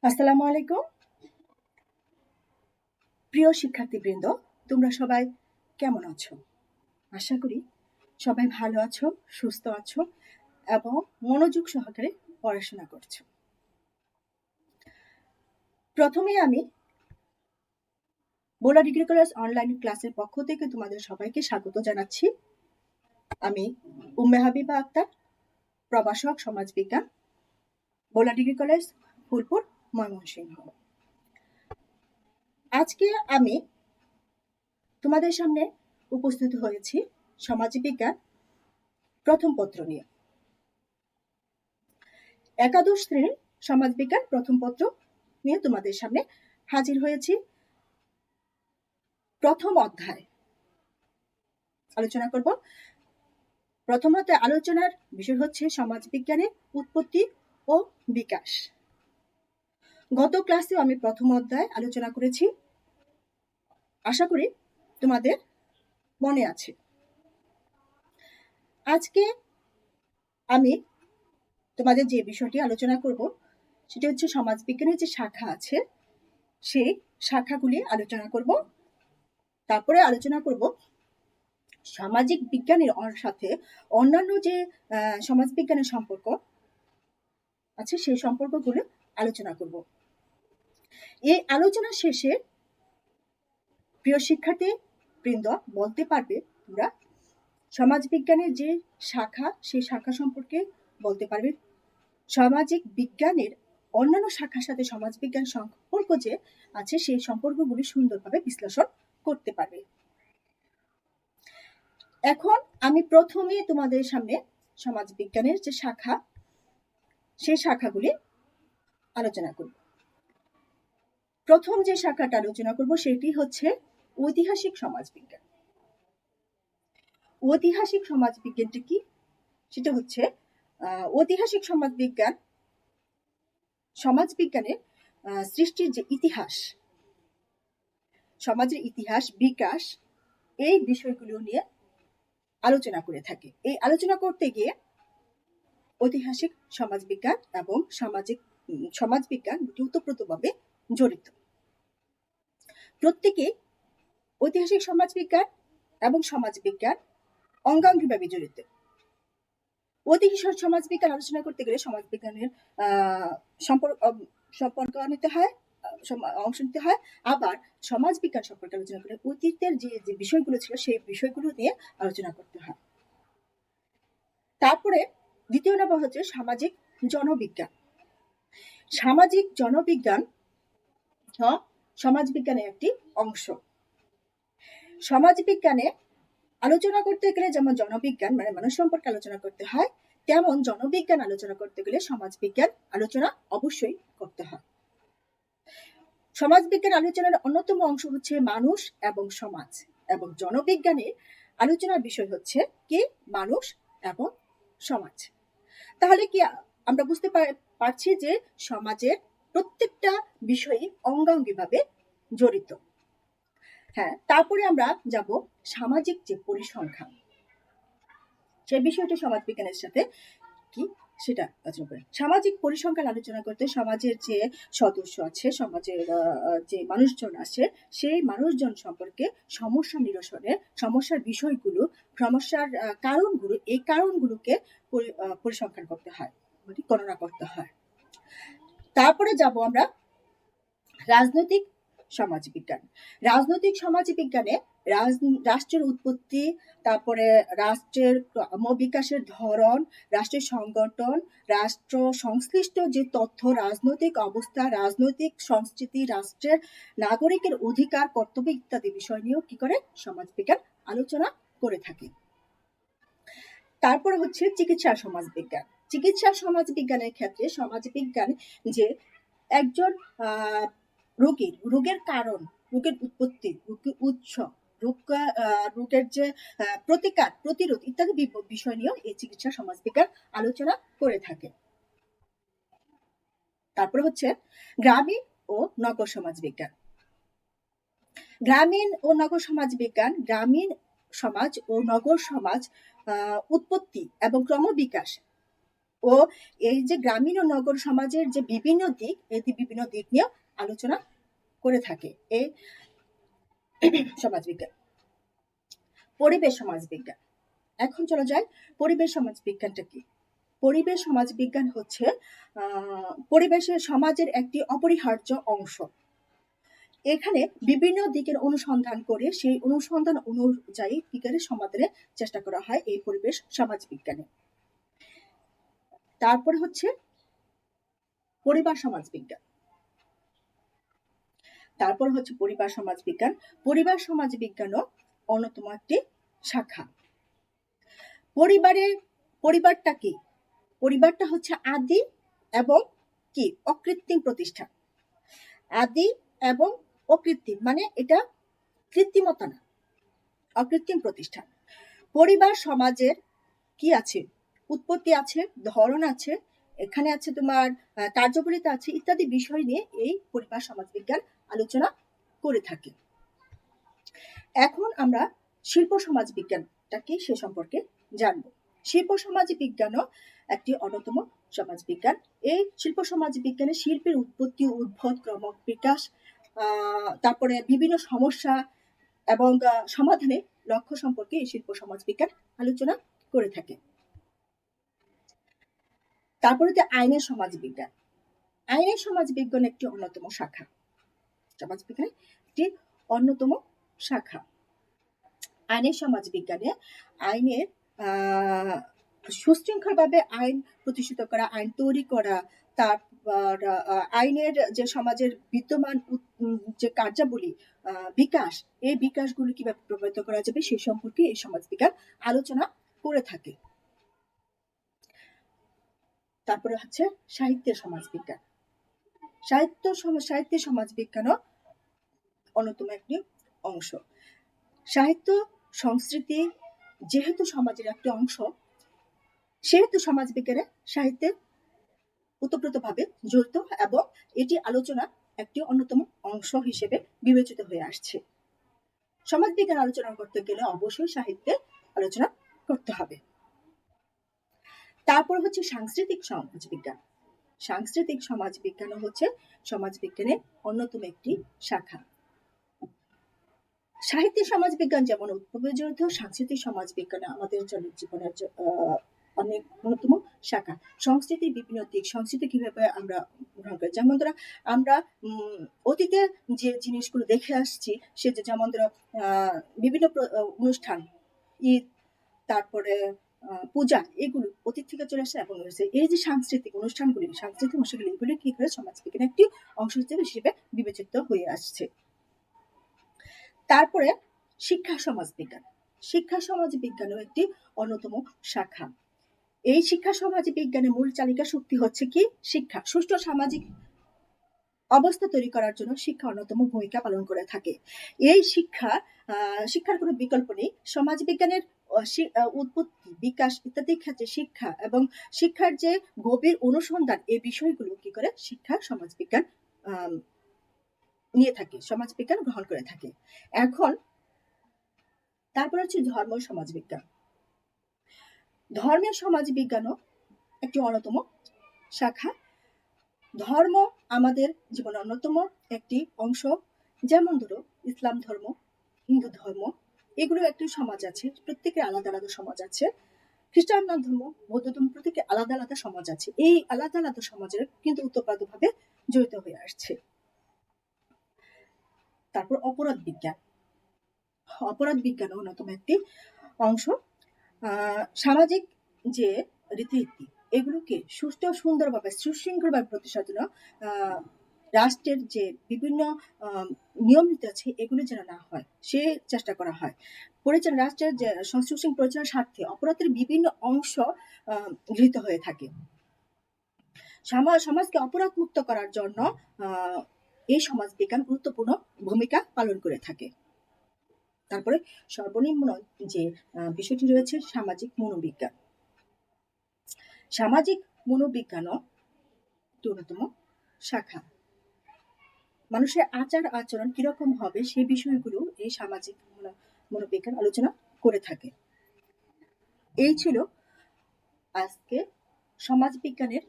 আসসালামু আলাইকুম। প্রিয় শিক্ষার্থীবৃন্দ, তোমরা সবাই কেমন আছো? আশা করি সবাই ভালো আছো, সুস্থ আছো এবং মনোযোগ সহকারে পড়াশোনা করছো। প্রথমে আমি বোলা ডিগ্রি কলেজ অনলাইন ক্লাসের পক্ষ থেকে তোমাদের সবাইকে স্বাগত জানাচ্ছি। আমি উম্মে হাবিবা আক্তার, প্রভাষক সমাজবিজ্ঞান, বোলা ডিগ্রি কলেজ, ফুলপুর, ময়মনসিংহ। আজকে আমি তোমাদের সামনে উপস্থিত হয়েছি সমাজবিজ্ঞান প্রথম পত্র নিয়ে। একাদশ শ্রেণীর সমাজবিজ্ঞান প্রথম পত্র নিয়ে তোমাদের সামনে হাজির হয়েছি। প্রথম অধ্যায় আলোচনা করব। প্রথম অধ্যায় আলোচনার বিষয় হচ্ছে সমাজবিজ্ঞানের উৎপত্তি ও বিকাশ। গত ক্লাসে আমি প্রথম অধ্যায় আলোচনা করেছি, আশা করি তোমাদের মনে আছে। আজকে আমি তোমাদের যে বিষয়টি আলোচনা করব সেটি হচ্ছে সমাজবিজ্ঞানের যে শাখা আছে সেই শাখাগুলি আলোচনা করব। তারপরে আলোচনা করব সামাজিক বিজ্ঞানের সাথে অন্যান্য যে সমাজবিজ্ঞানের সম্পর্ক আছে সেই সম্পর্কগুলো আলোচনা করব। এই আলোচনা শেষে প্রিয় শিক্ষার্থী বৃন্দ বলতে পারবে তোমরা সমাজবিজ্ঞানের যে শাখা সেই শাখা সম্পর্কে বলতে পারবে, সামাজিক বিজ্ঞানের অন্যান্য শাখার সাথে সমাজবিজ্ঞান সম্পর্ক যে আছে সেই সম্পর্কগুলি সুন্দরভাবে বিশ্লেষণ করতে পারবে। এখন আমি প্রথমে তোমাদের সামনে সমাজবিজ্ঞানের যে শাখা সেই শাখাগুলি আলোচনা করব। প্রথম যে শাখাটা আলোচনা করব সেটি হচ্ছে ঐতিহাসিক সমাজবিজ্ঞান। ঐতিহাসিক সমাজবিজ্ঞানটা কি? সেটা হচ্ছে ঐতিহাসিক সমাজবিজ্ঞান সমাজবিজ্ঞানের সৃষ্টির যে ইতিহাস, সমাজের ইতিহাস, বিকাশ, এই বিষয়গুলো নিয়ে আলোচনা করে থাকে। এই আলোচনা করতে গিয়ে ঐতিহাসিক সমাজবিজ্ঞান এবং সমাজবিজ্ঞান দুটি ওতপ্রোতভাবে জড়িত। প্রত্যেকে ঐতিহাসিক সমাজবিজ্ঞান এবং সমাজবিজ্ঞান অঙ্গাঙ্গিভাবে জড়িত। ঐতিহাসিক সমাজবিজ্ঞান আলোচনা করতে গেলে সমাজবিজ্ঞানের সম্পর্ক নিতে হয়, অংশ নিতে হয়। আবার সমাজবিজ্ঞান সম্পর্কে আলোচনা করে অতীতের যে বিষয়গুলো ছিল সেই বিষয়গুলো নিয়ে আলোচনা করতে হয়। তারপরে দ্বিতীয় নাম্বার হচ্ছে সামাজিক জনবিজ্ঞান। সামাজিক জনবিজ্ঞান সমাজবিজ্ঞানের একটি অংশ। সমাজবিজ্ঞানে আলোচনা করতে গেলে যেমন জনবিজ্ঞান মানে মানুষ সম্পর্কে আলোচনা করতে হয়, তেমন জনবিজ্ঞান আলোচনা করতে গেলে সমাজবিজ্ঞান আলোচনা অবশ্যই করতে হয়। সমাজবিজ্ঞান আলোচনার অন্যতম অংশ হচ্ছে মানুষ এবং সমাজ, এবং জনবিজ্ঞানের আলোচনার বিষয় হচ্ছে কি মানুষ এবং সমাজ। তাহলে কি আমরা বুঝতে পারছি যে সমাজের প্রত্যেকটা বিষয়ই অঙ্গাঙ্গিভাবে জড়িত। হ্যাঁ, তারপরে আমরা যাব সামাজিক যে পরিসংখ্যান, সেই বিষয়টি সমাজবিজ্ঞানের সাথে কি সেটা আলোচনা করে। সামাজিক পরিসংখ্যান আলোচনা করতে সমাজের যে সদস্য আছে, সমাজের যে মানুষজন আছে, সেই মানুষজন সম্পর্কে সমস্যা নিরসনের, সমস্যার বিষয়গুলো, সমস্যার কারণগুলো, এই কারণগুলোকে পরিসংখ্যান করতে হয়, গণনা করতে হয়। তারপরে যাব আমরা রাজনৈতিক সমাজবিজ্ঞান। রাজনৈতিক সমাজবিজ্ঞানে রাষ্ট্রের উৎপত্তি, তারপরে রাষ্ট্রের ক্রমবিকাশের ধরন, রাষ্ট্রের সংগঠন, রাষ্ট্র সংশ্লিষ্ট যে তথ্য, রাজনৈতিক অবস্থা, রাজনৈতিক সংস্কৃতি, রাষ্ট্রের নাগরিকের অধিকার, কর্তব্য ইত্যাদি বিষয় নিয়েও কি করে সমাজবিজ্ঞান আলোচনা করে থাকে। তারপরে হচ্ছে চিকিৎসা সমাজবিজ্ঞান। চিকিৎসা সমাজবিজ্ঞানের ক্ষেত্রে সমাজবিজ্ঞান যে একজন রোগের কারণ, রোগের উৎপত্তি, রোগের উৎস, রোগের যে প্রতিকার, প্রতিরোধ ইত্যাদি বিষয় নিয়েও এই চিকিৎসা সমাজবিজ্ঞান আলোচনা করে থাকে। তারপরে হচ্ছে গ্রামীণ ও নগর সমাজবিজ্ঞান। গ্রামীণ ও নগর সমাজবিজ্ঞান গ্রামীণ সমাজ ও নগর সমাজ উৎপত্তি এবং ক্রমবিকাশ ও এই যে গ্রামীণ ও নগর সমাজের যে বিভিন্ন দিক, এই বিভিন্ন দিক নিয়ে আলোচনা করে থাকে এই সমাজবিজ্ঞান। পরিবেশ সমাজবিজ্ঞান। এখন চলো যাই, পরিবেশ সমাজবিজ্ঞানটা কি? পরিবেশ সমাজবিজ্ঞান হচ্ছে পরিবেশের সমাজের একটি অপরিহার্য অংশ। এখানে বিভিন্ন দিকের অনুসন্ধান করে সেই অনুসন্ধান অনুযায়ী কি করে সমাধানের চেষ্টা করা হয় এই পরিবেশ সমাজবিজ্ঞানে। তারপরে হচ্ছে পরিবার সমাজবিজ্ঞান। তারপর হচ্ছে পরিবার সমাজবিজ্ঞান। পরিবার সমাজবিজ্ঞানও অন্যতম একটি শাখা। পরিবারটা কি? পরিবারটা হচ্ছে আদি এবং কি অকৃত্রিম প্রতিষ্ঠান। আদি এবং অকৃত্রিম মানে এটা কৃত্রিমতা না, অকৃত্রিম প্রতিষ্ঠান। পরিবার সমাজের কি আছে? উৎপত্তি আছে, ধরন আছে, এখানে আছে তোমার কার্যকারিতা আছে, ইত্যাদি বিষয় নিয়ে এই পরিবার সমাজবিজ্ঞান আলোচনা করে থাকে। এখন আমরা শিল্প সমাজবিজ্ঞানটা কি সে সম্পর্কে জানব। শিল্প সমাজবিজ্ঞানও একটি অন্যতম সমাজবিজ্ঞান। এই শিল্প সমাজবিজ্ঞানে শিল্পের উৎপত্তি, উদ্ভব, ক্রমক বিকাশ, তারপরে বিভিন্ন সমস্যা এবং সমাধানে লক্ষ্য সম্পর্কে এই শিল্প সমাজবিজ্ঞান আলোচনা করে থাকে। তারপরে আইনের সমাজবিজ্ঞান। আইনের সমাজবিজ্ঞান একটি অন্যতম শাখা, সমাজবিজ্ঞানের একটি অন্যতম শাখা। আইনের সমাজবিজ্ঞানে আইনের সুশৃঙ্খলভাবে আইন প্রতিষ্ঠিত করা, আইন তৈরি করা, তারপর আইনের যে সমাজের বিদ্যমান যে কার্যাবলী বিকাশ, এই বিকাশগুলি কিভাবে প্রভাবিত করা যাবে সে সম্পর্কে এই সমাজবিজ্ঞান আলোচনা করে থাকে। তারপরে হচ্ছে সাহিত্যের সমাজবিজ্ঞান। সাহিত্যের সমাজবিজ্ঞানও অন্যতম একটি অংশ। সাহিত্য সংস্কৃতি যেহেতু সমাজের একটি অংশ, সেহেতু সমাজবিজ্ঞানে সাহিত্যে ওতপ্রোতভাবে জড়িত এবং এটি আলোচনা একটি অন্যতম অংশ হিসেবে বিবেচিত হয়ে আসছে। সমাজবিজ্ঞান আলোচনা করতে গেলে অবশ্যই সাহিত্যে আলোচনা করতে হবে। তারপর হচ্ছে সাংস্কৃতিক সমাজবিজ্ঞান। সাংস্কৃতিক সমাজবিজ্ঞানও হচ্ছে সমাজবিজ্ঞানের অন্যতম একটি শাখা। সাহিত্যের সমাজবিজ্ঞান যেমন উৎপত্তি জড়িত, সাংস্কৃতিক সমাজবিজ্ঞান আমাদের জীবনের অনেক অন্যতম শাখা। সংস্কৃতির বিভিন্ন দিক, সংস্কৃতি কিভাবে আমরা গ্রহণ করি, যেমন ধরো আমরা অতীতে যে জিনিসগুলো দেখে আসছি, সে যেমন ধরো বিভিন্ন অনুষ্ঠান, ঈদ, তারপরে পূজা, এগুলো অতীত থেকে চলে আসছে এবং এই যে সাংস্কৃতিক অনুষ্ঠানগুলি এগুলি কি করে সমাজবিজ্ঞানের একটি অংশ হিসেবে বিবেচিত হয়ে আসছে। তারপরে শিক্ষা সমাজবিজ্ঞান। শিক্ষা সমাজবিজ্ঞানও একটি অন্যতম শাখা। এই শিক্ষা সমাজবিজ্ঞানের মূল চালিকা শক্তি হচ্ছে কি শিক্ষা। সুষ্ঠু সামাজিক অবস্থা তৈরি করার জন্য শিক্ষা অন্যতম ভূমিকা পালন করে থাকে। এই শিক্ষার কোনো বিকল্প নেই। সমাজবিজ্ঞানের উৎপত্তি, বিকাশ ইত্যাদি ক্ষেত্রে শিক্ষা এবং শিক্ষার যে গভীর অনুসন্ধান, এই বিষয়গুলো কি করে শিক্ষা সমাজবিজ্ঞান নিয়ে থাকে, সমাজবিজ্ঞান গ্রহণ করে থাকে। এখন তারপর হচ্ছে ধর্ম সমাজবিজ্ঞান। ধর্মের সমাজবিজ্ঞানও একটি অন্যতম শাখা। ধর্ম আমাদের জীবনের অন্যতম একটি অংশ। যেমন ধরো ইসলাম ধর্ম, হিন্দু ধর্ম, এগুলো একটি সমাজ আছে, প্রত্যেকের আলাদা আলাদা সমাজ আছে। খ্রিস্টান ধর্ম, বৌদ্ধ ধর্ম, প্রত্যেকের আলাদা আলাদা সমাজ আছে। এই আলাদা আলাদা সমাজের কিন্তু ওতপ্রোতভাবে জড়িত হয়ে আসছে। তারপর অপরাধ বিজ্ঞান। অপরাধ বিজ্ঞান অন্যতম একটি অংশ। সামাজিক যে রীতিনীতি, এগুলোকে সুষ্ঠু সুন্দরভাবে সুশৃঙ্খলভাবে প্রতিষ্ঠার জন্য রাষ্ট্রের যে বিভিন্ন নিয়ম নীতি আছে, এগুলো যেন না হয় সে চেষ্টা করা হয়। রাষ্ট্রের যে সুশৃঙ্খল পরিচালনার স্বার্থে অপরাধের বিভিন্ন অংশ গৃহীত হয়ে থাকে। সমাজকে অপরাধ মুক্ত করার জন্য এই সমাজবিজ্ঞান গুরুত্বপূর্ণ ভূমিকা পালন করে থাকে। তারপরে সর্বনিম্ন যে বিষয়টি রয়েছে সামাজিক মনোবিজ্ঞান। সামাজিক মনোবিজ্ঞানও অন্যতম শাখা। মানুষের আচার আচরণ কিরকম হবে সেই বিষয়গুলো এই সামাজিক মনোবিজ্ঞান আলোচনা করে থাকে। এই ছিল আজকে সমাজবিজ্ঞানের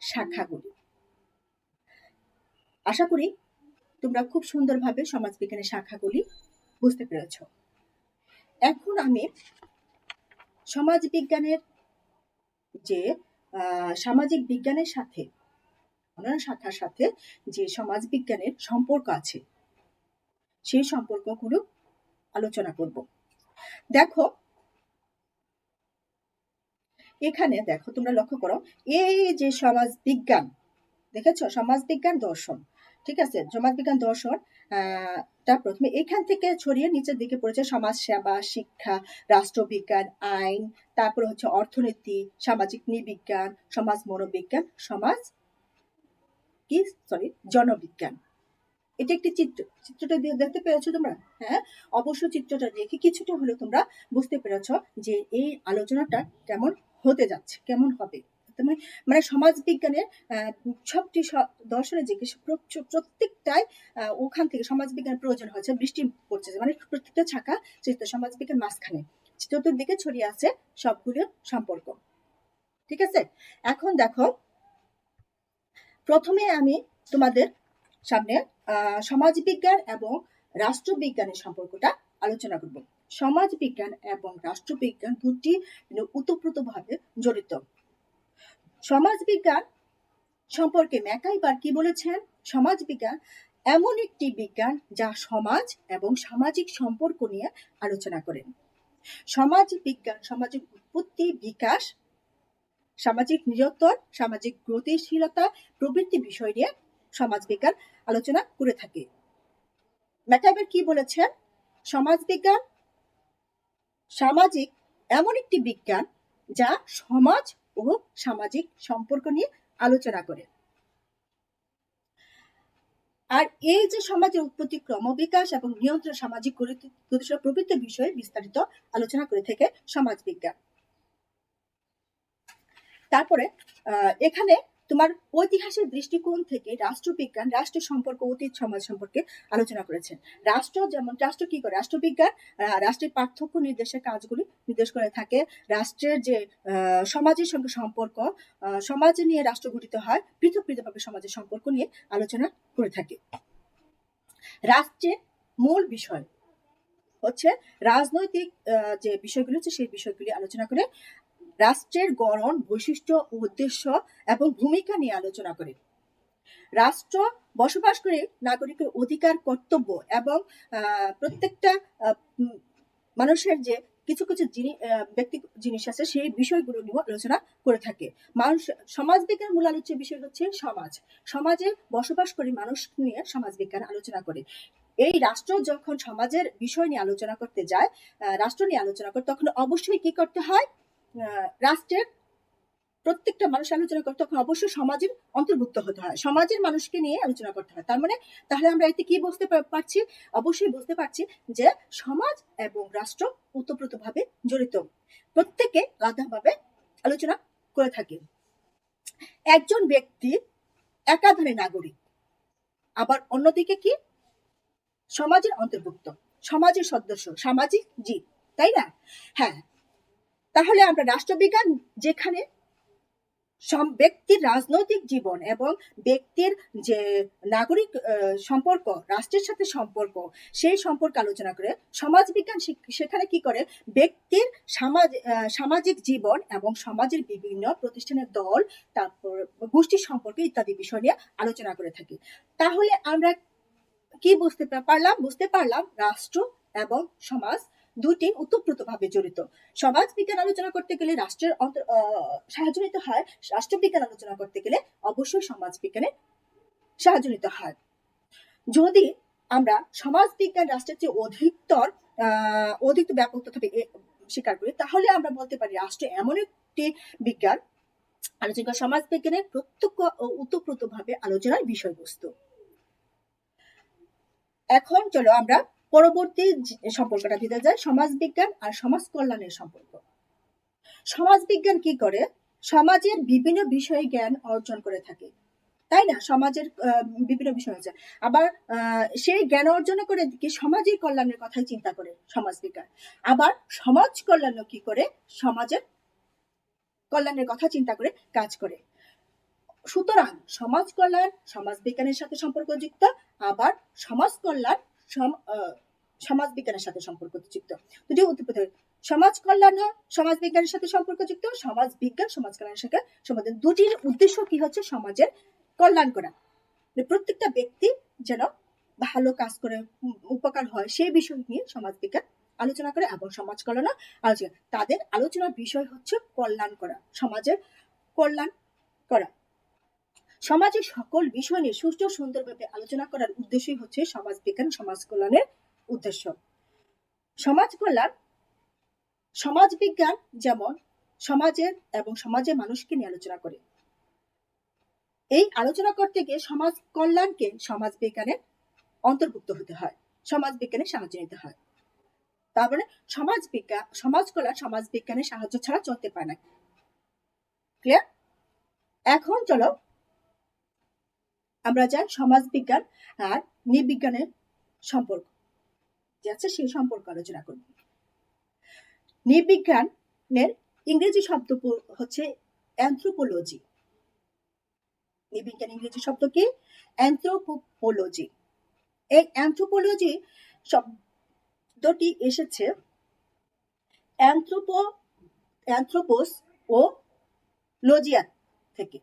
শাখাগুলি। আশা করি তোমরা খুব সুন্দরভাবে সমাজবিজ্ঞানের শাখাগুলি বুঝতে পেরেছ। এখন আমি সমাজবিজ্ঞানের যে সামাজিক বিজ্ঞানের সাথে অন্যান্য শাখার সাথে যে সমাজবিজ্ঞানের সম্পর্ক আছে সেই সম্পর্কগুলো আলোচনা করব। দেখো এখানে দেখো, তোমরা লক্ষ্য করো, এই যে সমাজ বিজ্ঞান দেখেছো, সমাজ বিজ্ঞান দর্শন, ঠিক আছে, সমাজ বিজ্ঞান দর্শন তা প্রথমে এখান থেকে ছড়িয়ে নিচের দিকে পড়েছে সমাজ সেবা, শিক্ষা, রাষ্ট্রবিজ্ঞান, আইন, তারপরে হচ্ছে অর্থনীতি, সামাজিক নৃবিজ্ঞান, সমাজ মনোবিজ্ঞান, সমাজ জনবিজ্ঞান। এটা একটি চিত্রটা দেখতে পেরেছো তোমরা? হ্যাঁ, অবশ্য চিত্রটা দেখে কিছুটা হলেও তোমরা বুঝতে পেরেছো যে এই আলোচনাটা কেমন হতে যাচ্ছে, কেমন হবে। মানে সমাজ বিজ্ঞানের সবটি দর্শনে যে প্রত্যেকটাই ওখান থেকে সমাজ বিজ্ঞানের প্রয়োজন হয়েছে। বৃষ্টি পড়ছে, মানে প্রত্যেকটা শাখা সমাজ বিজ্ঞান মাঝখানে চতুর্দিকে ছড়িয়ে আছে সবগুলো সম্পর্ক, ঠিক আছে। এখন দেখো, প্রথমে আমি তোমাদের সামনে সমাজবিজ্ঞান এবং রাষ্ট্রবিজ্ঞানের সম্পর্কটা আলোচনা করব। সমাজবিজ্ঞান এবং রাষ্ট্রবিজ্ঞান দুটি ওতপ্রোতভাবে জড়িত। সমাজবিজ্ঞান সম্পর্কে ম্যাকাইবার কি বলেছেন? সমাজবিজ্ঞান এমন একটি বিজ্ঞান যা সমাজ এবং সামাজিক সম্পর্ক নিয়ে আলোচনা করেন। সমাজ বিজ্ঞান সমাজের উৎপত্তি, বিকাশ, সামাজিক নিয়ন্ত্রণ, সামাজিক গতিশীলতা প্রভৃতি বিষয় নিয়ে সমাজবিজ্ঞান আলোচনা করে থাকে। ম্যাকাইবার কি বলেছেন? সমাজবিজ্ঞান সামাজিক এমন একটি বিজ্ঞান যা সমাজ ও সামাজিক সম্পর্ক নিয়ে আলোচনা করে। আর এই যে সমাজের উৎপত্তি, ক্রমবিকাশ এবং নিয়ন্ত্রণ, সামাজিক গতিশীলতা প্রভৃতি বিষয়ে বিস্তারিত আলোচনা করে থাকে সমাজবিজ্ঞান। তারপরে এখানে তোমার ঐতিহাসিক দৃষ্টিকোণ থেকে রাষ্ট্রবিজ্ঞান রাষ্ট্র সম্পর্ক, অতীত সমাজ সম্পর্কে আলোচনা করেছেন। রাষ্ট্র কি করে? রাষ্ট্রবিজ্ঞান রাষ্ট্রের পার্থক্য নির্দেশের কাজগুলি নির্দেশ করে থাকে। রাষ্ট্রের যে সমাজের সঙ্গে সম্পর্ক, সমাজ নিয়ে রাষ্ট্র গঠিত হয়, পৃথক পৃথকভাবে সমাজের সম্পর্ক নিয়ে আলোচনা করে থাকে। রাষ্ট্রের মূল বিষয় হচ্ছে রাজনৈতিক যে বিষয়গুলি হচ্ছে সেই বিষয়গুলি আলোচনা করে। রাষ্ট্রের গঠন, বৈশিষ্ট্য, উদ্দেশ্য এবং ভূমিকা নিয়ে আলোচনা করে। রাষ্ট্র বসবাস করে নাগরিকের অধিকার, কর্তব্য এবং প্রত্যেকটা মানুষের যে কিছু কিছু ব্যক্তি জিনিস আছে সেই বিষয়গুলো নিয়ে আলোচনা করে থাকে। মানুষ সমাজবিজ্ঞান মূল আলোচ্য বিষয় হচ্ছে সমাজ। সমাজে বসবাস করে মানুষ নিয়ে সমাজবিজ্ঞান আলোচনা করে। এই রাষ্ট্র যখন সমাজের বিষয় নিয়ে আলোচনা করতে যায়, রাষ্ট্র নিয়ে আলোচনা করে, তখন অবশ্যই কি করতে হয়? রাষ্ট্রের প্রত্যেকটা মানুষ আলোচনা করতে তখন অবশ্যই সমাজের অন্তর্ভুক্ত হতে হয়, সমাজের মানুষকে নিয়ে আলোচনা করতে হয়। তার মানে তাহলে আমরা এতে কি বুঝতে পারছি? অবশ্যই বুঝতে পারছি যে সমাজ এবং রাষ্ট্র ওতপ্রোতভাবে জড়িত, প্রত্যেকে আলাদাভাবে আলোচনা করে থাকে। একজন ব্যক্তি একাধারে নাগরিক, আবার অন্যদিকে কি সমাজের অন্তর্ভুক্ত, সমাজের সদস্য, সামাজিক জীব, তাই না? হ্যাঁ, তাহলে আমরা রাষ্ট্রবিজ্ঞান যেখানে ব্যক্তির রাজনৈতিক জীবন এবং ব্যক্তির যে নাগরিক সম্পর্ক, রাষ্ট্রের সাথে সম্পর্ক, সেই সম্পর্ক আলোচনা করে। সমাজবিজ্ঞান সেখানে কি করে? ব্যক্তির সামাজিক জীবন এবং সমাজের বিভিন্ন প্রতিষ্ঠানের দল, তারপর গোষ্ঠী সম্পর্কে ইত্যাদি বিষয় নিয়ে আলোচনা করে থাকি। তাহলে আমরা কি বুঝতে পারলাম রাষ্ট্র এবং সমাজ দুটি ওতপ্রোতভাবে জড়িত। সমাজ বিজ্ঞান আলোচনা করতে গেলে রাষ্ট্রের সাহায্য নিতে হয়, রাষ্ট্রবিজ্ঞান আলোচনা করতে গেলে অবশ্যই সমাজ বিজ্ঞানের সাহায্য নিতে হয়। যদি আমরা সমাজ বিজ্ঞান রাষ্ট্রের চেয়ে অধিক ব্যাপক তথা স্বীকার করি, তাহলে আমরা বলতে পারি রাষ্ট্র এমন একটি বিজ্ঞান আলোচনা সমাজ বিজ্ঞানের প্রত্যক্ষ ও ওতপ্রোতভাবে আলোচনার বিষয়বস্তু। এখন চলো আমরা পরবর্তী সম্পর্কটা দিতে যাই, সমাজ বিজ্ঞান আর সমাজ কল্যাণের সম্পর্ক। সমাজ বিজ্ঞান কি করে? সমাজের বিভিন্ন বিষয়ে জ্ঞান অর্জন করে থাকে, তাই না? সমাজের বিভিন্ন বিষয় আছে, আবার সেই জ্ঞান অর্জন করে কি সমাজের কল্যাণের কথাই চিন্তা করে সমাজ বিজ্ঞান। আবার সমাজ কল্যাণ কি করে? সমাজের কল্যাণের কথা চিন্তা করে কাজ করে। সুতরাং সমাজ কল্যাণ সমাজ বিজ্ঞানের সাথে সম্পর্কযুক্ত, আবার সমাজ কল্যাণ সমাজ বিজ্ঞানের সাথে সম্পর্কযুক্ত। দুটি উত্তর, সমাজ কল্যাণ সমাজ বিজ্ঞানের সাথে সম্পর্কযুক্ত, সমাজ বিজ্ঞান সমাজ কল্যাণের সাথে সম্পর্ক। দুটির উদ্দেশ্য কি হচ্ছে? সমাজের কল্যাণ করা, প্রত্যেকটা ব্যক্তি যেন ভালো কাজ করে উপকার হয় সেই বিষয় নিয়ে সমাজ বিজ্ঞান আলোচনা করে এবং সমাজ কল্যাণ আলোচনা। তাদের আলোচনার বিষয় হচ্ছে কল্যাণ করা, সমাজের কল্যাণ করা। সমাজের সকল বিষয় নিয়ে সুষ্ঠু সুন্দরভাবে আলোচনা করার উদ্দেশ্যই হচ্ছে সমাজ বিজ্ঞান সমাজ কল্যাণের উদ্দেশ্য। সমাজ কল্যাণ সমাজ বিজ্ঞান যেমন সমাজের এবং সমাজের মানুষকে নিয়ে আলোচনা করে। এই আলোচনা করতে গিয়ে সমাজ কল্যাণকে সমাজ বিজ্ঞানে অন্তর্ভুক্ত হতে হয়, সমাজ বিজ্ঞানের সাহায্য নিতে হয়। তারপরে সমাজ বিজ্ঞান সমাজ কল্যাণ সমাজ বিজ্ঞানের সাহায্য ছাড়া চলতে পারে না। ক্লিয়ার? এখন চলো আমরা যাই সমাজ বিজ্ঞান আর নৃবিজ্ঞানের সম্পর্ক যে আছে সেই সম্পর্ক আলোচনা করব। নৃবিজ্ঞানের ইংরেজি শব্দ হচ্ছে অ্যানথ্রোপোলজি। নৃবিজ্ঞান ইংরেজি শব্দ কি? অ্যানথ্রোপোলজি। এই অ্যানথ্রোপোলজি শব্দটি এসেছে অ্যানথ্রোপোস ও লজিয়া থেকে।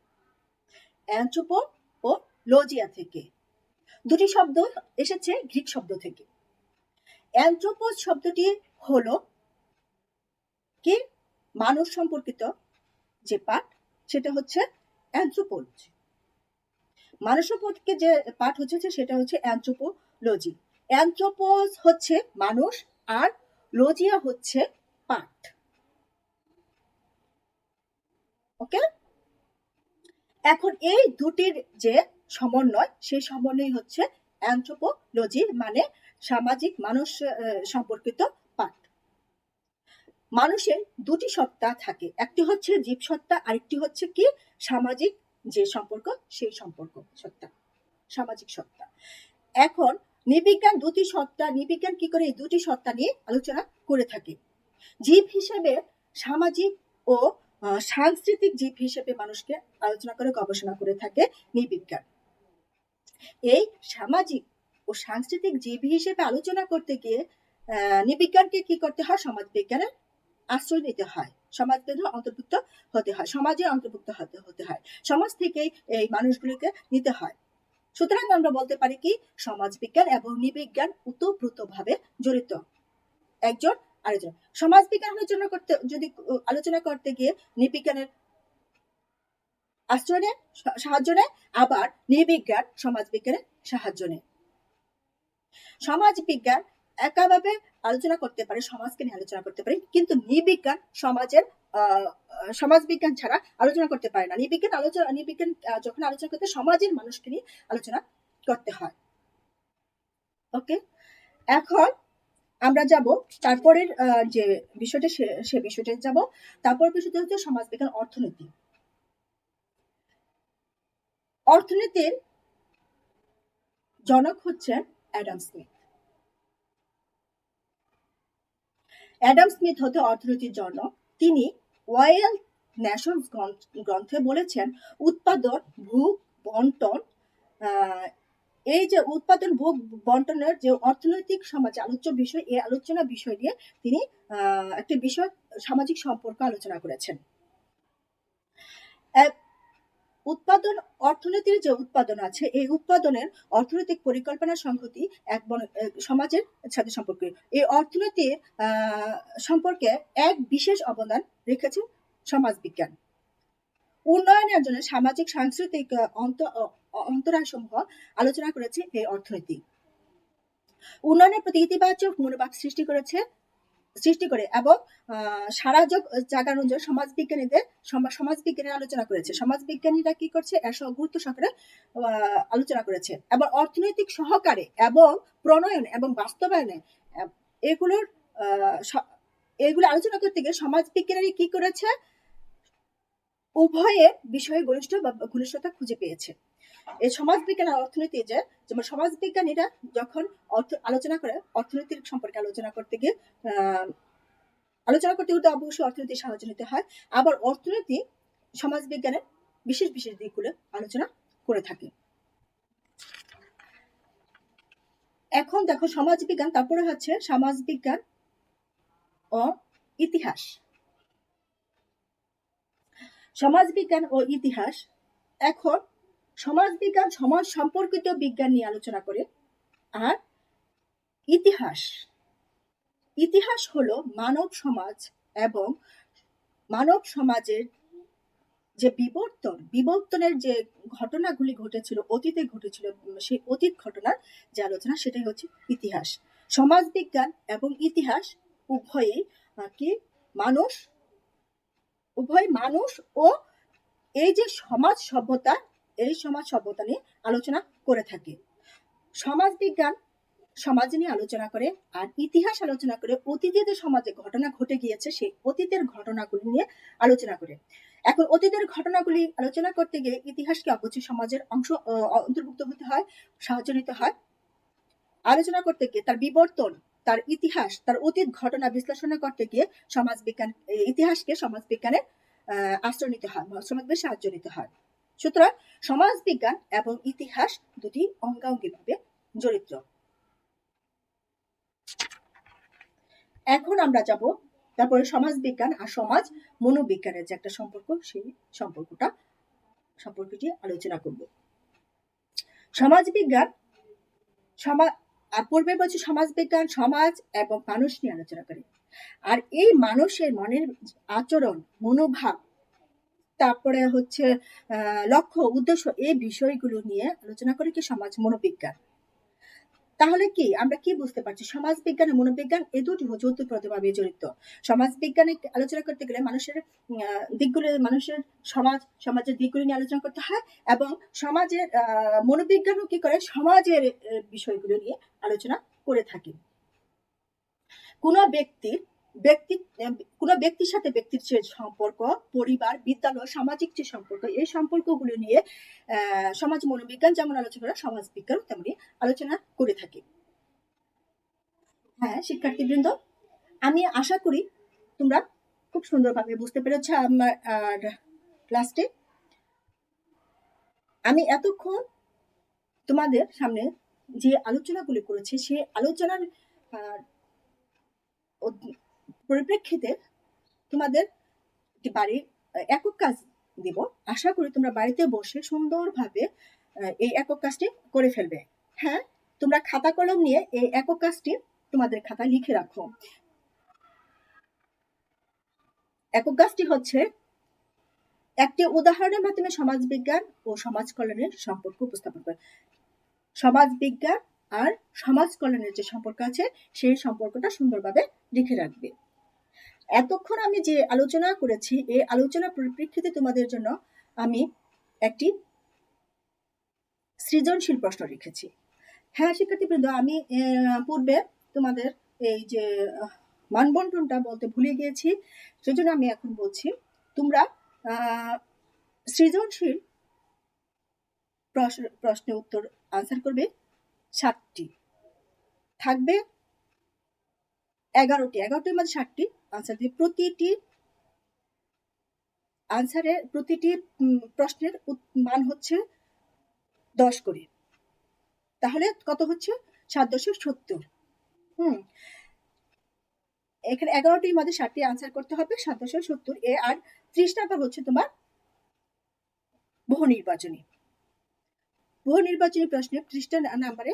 অ্যানথ্রোপো ও লজিয়া থেকে দুটি শব্দ এসেছে গ্রিক শব্দ থেকে। অ্যানথ্রোপোস শব্দটি হলো কি মানুষ সম্পর্কিত যে পাঠ, সেটা হচ্ছে অ্যানথ্রোপোলজি। মানুষ সম্পর্কে যে পাঠ হচ্ছে সেটা হচ্ছে অ্যানথ্রোপোলজি। অ্যানথ্রোপোস হচ্ছে মানুষ আর লজিয়া হচ্ছে পাঠ। ওকে, এখন এই দুটির যে সমন্বয়, সেই সমন্বয় হচ্ছে অ্যানথ্রোপোলজি, মানে সামাজিক মানুষ সম্পর্কিত পাঠ। মানুষের দুটি সত্তা থাকে, একটি হচ্ছে জীব সত্তা, আরেকটি হচ্ছে কি সামাজিক যে সম্পর্ক, সেই সম্পর্ক সত্তা, সামাজিক সত্তা। এখন নৃবিজ্ঞান দুটি সত্তা, নৃবিজ্ঞান কি করে এই দুটি সত্তা নিয়ে আলোচনা করে থাকে। জীব হিসেবে সামাজিক ও সাংস্কৃতিক জীব হিসেবে মানুষকে আলোচনা করে গবেষণা করে থাকে নৃবিজ্ঞান। এই সামাজিক ও সাংস্কৃতিক জীব হিসেবে আলোচনা করতে গিয়ে নৃবিজ্ঞানকে কি করতে হয়? সমাজ বিজ্ঞানের আশ্রয় নিতে হয়, সমাজ বিজ্ঞানের অন্তর্ভুক্ত হতে হয়, সমাজের অন্তর্ভুক্ত হতে হয়, সমাজ থেকে এই মানুষগুলিকে নিতে হয়। সুতরাং আমরা বলতে পারি কি সমাজ বিজ্ঞান এবং নৃবিজ্ঞান ওতপ্রোতভাবে জড়িত একজন আরেকজন। সমাজ বিজ্ঞান আলোচনা করতে গিয়ে নৃবিজ্ঞানের আশ্রয় নেয়, সাহায্য নেয়, আবার নৃবিজ্ঞান সমাজ বিজ্ঞানের সাহায্য নেয়। সমাজ বিজ্ঞান একাভাবে আলোচনা করতে পারে, সমাজকে নিয়ে আলোচনা করতে পারে, কিন্তু নৃবিজ্ঞান সমাজ বিজ্ঞান ছাড়া আলোচনা করতে পারে না। নৃবিজ্ঞান যখন আলোচনা করতে সমাজের মানুষকে নিয়ে আলোচনা করতে হয়। ওকে, এখন আমরা যাব তারপরের যে বিষয়টা, সে বিষয়টা যাব। তারপর বিষয়টা হচ্ছে সমাজ বিজ্ঞান অর্থনীতি। অর্থনীতির জনক হচ্ছেন অ্যাডাম স্মিথ। অ্যাডাম স্মিথ হতে অর্থনীতির জনক। তিনি ওয়েলথ নেশনস গ্রন্থে বলেছেন উৎপাদন ভোগ বন্টন, এই যে উৎপাদন ভোগ বন্টনের যে অর্থনৈতিক সমাজে আলোচ্য বিষয়, এই আলোচনা বিষয় নিয়ে তিনি একটি বিষয় সামাজিক সম্পর্ক আলোচনা করেছেন। উৎপাদন অর্থনীতির যে উৎপাদন আছে, এই উৎপাদনের অর্থনৈতিক পরিকল্পনা সংহতি এক সমাজের সাথে সম্পর্কে। এই অর্থনীতির সম্পর্কে এক বিশেষ অবদান রেখেছে সমাজ বিজ্ঞান। উন্নয়নের জন্য সামাজিক সাংস্কৃতিক অন্তরায়সমূহ আলোচনা করেছে এই অর্থনীতি। উন্নয়নের প্রতি ইতিবাচক মনোভাব সৃষ্টি করে এবং সারা জাগানোর জন্য সমাজবিজ্ঞানের আলোচনা করেছে। সমাজবিজ্ঞানীরা কি করছে? এর গুরুত্ব সহকারে আলোচনা করেছে এবং অর্থনৈতিক সহকারে এবং প্রণয়ন এবং বাস্তবায়নে এগুলো আলোচনা করতে গিয়ে সমাজবিজ্ঞানী কি করেছে? উভয়ের বিষয়ে ঘনিষ্ঠতা খুঁজে পেয়েছে। এই সমাজবিজ্ঞান আর অর্থনীতি যেমন সমাজবিজ্ঞানীরা যখন আলোচনা করে অর্থনীতির সম্পর্কে আলোচনা করতে গিয়ে আলোচনা করতে করতে অবশ্যই অর্থনীতির সাহায্য নিতে হয়। আবার অর্থনীতি সমাজবিজ্ঞানের বিশেষ বিশেষ দিকগুলো আলোচনা করে থাকে। এখন দেখো সমাজবিজ্ঞান, তারপরে হচ্ছে সমাজবিজ্ঞান ও ইতিহাস। সমাজবিজ্ঞান ও ইতিহাস, এখন সমাজবিজ্ঞান সমাজ সম্পর্কিত বিজ্ঞান নিয়ে আলোচনা করে, আর ইতিহাস, ইতিহাস হলো মানব সমাজ এবং মানব সমাজের যে বিবর্তনের যে ঘটনাগুলি ঘটেছিল, অতীতে ঘটেছিল, সেই অতীত ঘটনার যে আলোচনা, সেটাই হচ্ছে ইতিহাস। সমাজবিজ্ঞান এবং ইতিহাস উভয়ই কি মানুষ ও এই যে সমাজ সভ্যতা, এই সমাজ সভ্যতা নিয়ে আলোচনা করে থাকে। সমাজবিজ্ঞান সমাজ নিয়ে আলোচনা করে, আর ইতিহাস আলোচনা করে অতীতে যে সমাজে ঘটনা ঘটে গিয়েছে সেই অতীতের ঘটনাগুলি নিয়ে আলোচনা করে। এখন অতীতের ঘটনাগুলি আলোচনা করতে গিয়ে ইতিহাসকে অবশ্যই সমাজের অংশ অন্তর্ভুক্ত হতে হয়, সাহায্য নিতে হয়। আলোচনা করতে গিয়ে তার বিবর্তন, তার ইতিহাস, তার অতীত ঘটনা বিশ্লেষণ করতে গিয়ে ইতিহাসকে সমাজবিজ্ঞানের আশ্রয় নিতে হয়, সমাজবিজ্ঞানের সাহায্য নিতে হয়। সুতরাং সমাজবিজ্ঞান এবং ইতিহাস দুটি অঙ্গাঙ্গিভাবে জড়িত। এখন আমরা যাব তারপরে সমাজবিজ্ঞান আর সমাজ মনোবিজ্ঞানের যে একটা সম্পর্ক, সেই সম্পর্কটি আলোচনা করব। সমাজবিজ্ঞান পূর্বে বলছি সমাজবিজ্ঞান সমাজ এবং মানুষ নিয়ে আলোচনা করে, আর এই মানুষের মনের আচরণ, মনোভাব, তারপরে হচ্ছে লক্ষ্য উদ্দেশ্য, এই বিষয়গুলো নিয়ে আলোচনা করে কি সমাজ মনোবিজ্ঞান। তাহলে কি আমরা কি বুঝতে পারছি, সমাজবিজ্ঞান ও মনোবিজ্ঞান এই দুটি ওতপ্রোতভাবে জড়িত। সমাজবিজ্ঞানে আলোচনা করতে গেলে মানুষের দিকগুলো, মানুষের সমাজের দিকগুলো নিয়ে আলোচনা করতে হয়, এবং সমাজের মনোবিজ্ঞানও কি করে সমাজের বিষয়গুলো নিয়ে আলোচনা করে থাকে। কোনো ব্যক্তির সাথে ব্যক্তির যে সম্পর্ক, পরিবার, বিদ্যালয়, সামাজিক যে সম্পর্ক, এই সম্পর্কগুলো নিয়ে সমাজ মনোবিজ্ঞান যেমন আলোচনা করে, সমাজবিজ্ঞান তেমনি আলোচনা করে থাকে। হ্যাঁ শিক্ষার্থীবৃন্দ, আমি আশা করি তোমরা খুব সুন্দরভাবে বুঝতে পেরেছ আমার ক্লাসটি। আমি এতক্ষণ তোমাদের সামনে যে আলোচনাগুলি করেছি, সেই আলোচনার পরিপ্রেক্ষিতে তোমাদের বাড়ির একক কাজ দিব। আশা করি তোমরা বাড়িতে বসে সুন্দরভাবে এই একক কাজটি করে ফেলবে। হ্যাঁ, তোমরা খাতা কলম নিয়ে এই একক কাজটি তোমাদের খাতায় লিখে রাখো। একক কাজটি হচ্ছে একটি উদাহরণের মাধ্যমে সমাজবিজ্ঞান ও সমাজ কল্যাণের সম্পর্ক উপস্থাপন করে। সমাজবিজ্ঞান আর সমাজ কল্যাণের যে সম্পর্ক আছে, সেই সম্পর্কটা সুন্দরভাবে লিখে রাখবে। এতক্ষণ আমি যে আলোচনা করেছি, এই আলোচনার পরিপ্রেক্ষিতে তোমাদের জন্য আমি একটি সৃজনশীল প্রশ্ন রেখেছি। হ্যাঁ শিক্ষার্থীবৃন্দ, আমি পূর্বে তোমাদের এই যে মানবন্টনটা বলতে ভুলে গিয়েছি, সেজন্য আমি এখন বলছি। তোমরা সৃজনশীল প্রশ্নের উত্তর আনসার করবে 7টি, থাকবে 11টির মধ্যে 7টি আনসার দিয়ে প্রতিটি প্রশ্নের মান হচ্ছে 10 করে। তাহলে কত হচ্ছে? 7×70। এখানে 11টির মধ্যে 7টি আনসার করতে হবে, 7×70 এ। আর 30 নাম্বার হচ্ছে তোমার বহু নির্বাচনী প্রশ্নে 30টা নাম্বারে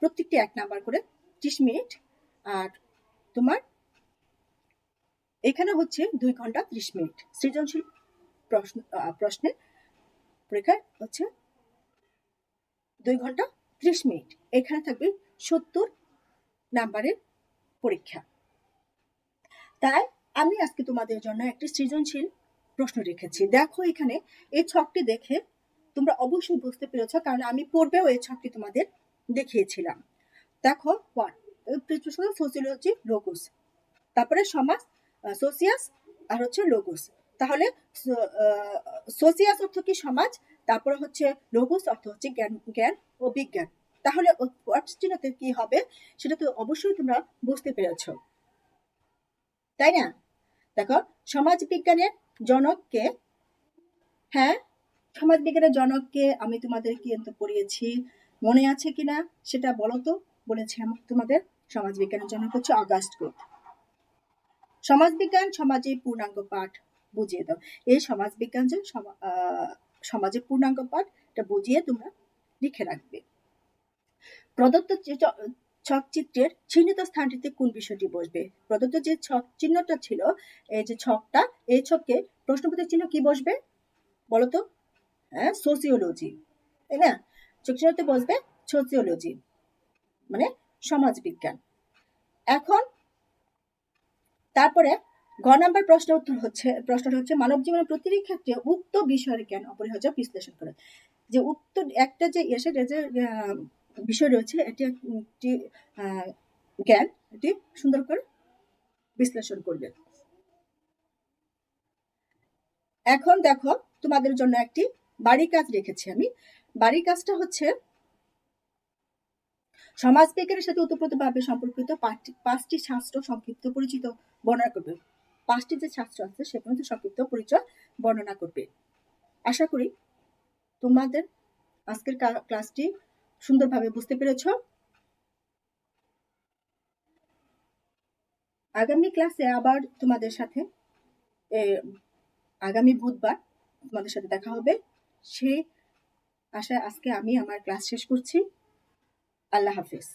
প্রত্যেকটি 1 নাম্বার করে 30 মিনিট। আর তোমার এখানে হচ্ছে 2 ঘন্টা 30 মিনিট। সৃজনশীল প্রশ্নের পরীক্ষা হচ্ছে 2 ঘন্টা 30 মিনিট। এখানে থাকবে 70 নাম্বারের পরীক্ষা। তাই আমি আজকে তোমাদের জন্য একটি সৃজনশীল প্রশ্ন রেখেছি। দেখো এখানে এই ছকটি দেখে তোমরা অবশ্যই বুঝতে পেরেছ, কারণ আমি পূর্বেও এই ছকটি তোমাদের দেখিয়েছিলাম। দেখো সোসিওলজি লোগোস, তারপরে সমাজ সোসিয়াস, আর হচ্ছে লোগোস। তাহলে সোসিয়াস অর্থ কি সমাজ, তারপরে হচ্ছে লোগোস অর্থ হচ্ছে জ্ঞান ও বিজ্ঞান। তাহলে কি হবে সেটা তো অবশ্যই তোমরা বুঝতে পেরেছ। তাই না? দেখো, সমাজ বিজ্ঞানের জনককে, হ্যাঁ, সমাজ বিজ্ঞানের জনককে আমি তোমাদের কিন্তু পড়িয়েছি, মনে আছে কিনা সেটা বলো তো। বলেছি আমি তোমাদের সমাজ বিজ্ঞানের জনক হচ্ছে অগাস্ট ক্লদ। সমাজবিজ্ঞান সমাজের পূর্ণাঙ্গ পাঠ বুঝিয়ে দাও। এই সমাজবিজ্ঞান যে সমাজের পূর্ণাঙ্গ পাঠ, এটা বুঝিয়ে তোমরা লিখে রাখবে। প্রদত্ত ছকচিত্রের চিহ্নিত স্থানটিতে কোন বিষয়টি বসবে? প্রদত্ত যে ছক চিহ্নটা ছিল, এই যে ছকটা, এই ছকে প্রশ্নবোধক চিহ্ন কি বসবে বলতো? হ্যাঁ, সোসিওলজি, তাই না? ছক চিহ্নতে বসবে সোসিওলজি, মানে সমাজ বিজ্ঞান। এখন তারপরে গ নাম্বার প্রশ্নটা হচ্ছে মানব জীবনের প্রতিটি ক্ষেত্রে উক্ত বিষয়ের জ্ঞান অপরিহার্য বিশ্লেষণ করে। যে উক্ত একটা যে বিষয় রয়েছে, এটি একটি জ্ঞান, এটি সুন্দর করে বিশ্লেষণ করবে। এখন দেখো, তোমাদের জন্য একটি বাড়ির কাজ রেখেছি আমি। বাড়ির কাজটা হচ্ছে সমাজ বিজ্ঞানের সাথে ওতপ্রোতভাবে সম্পর্কিত পাঁচটি শাস্ত্র সংক্ষিপ্ত পরিচিত বর্ণনা করবে। পাঁচটি যে শাস্ত্র আছে সেগুলো সংক্ষিপ্ত পরিচয় বর্ণনা করবে। আশা করি তোমাদের আজকের ক্লাসটি সুন্দরভাবে বুঝতে পেরেছ। আগামী ক্লাসে আবার তোমাদের সাথে আগামী বুধবার তোমাদের সাথে দেখা হবে। সেই আশায় আজকে আমি আমার ক্লাস শেষ করছি। আল্লাহ হাফেজ।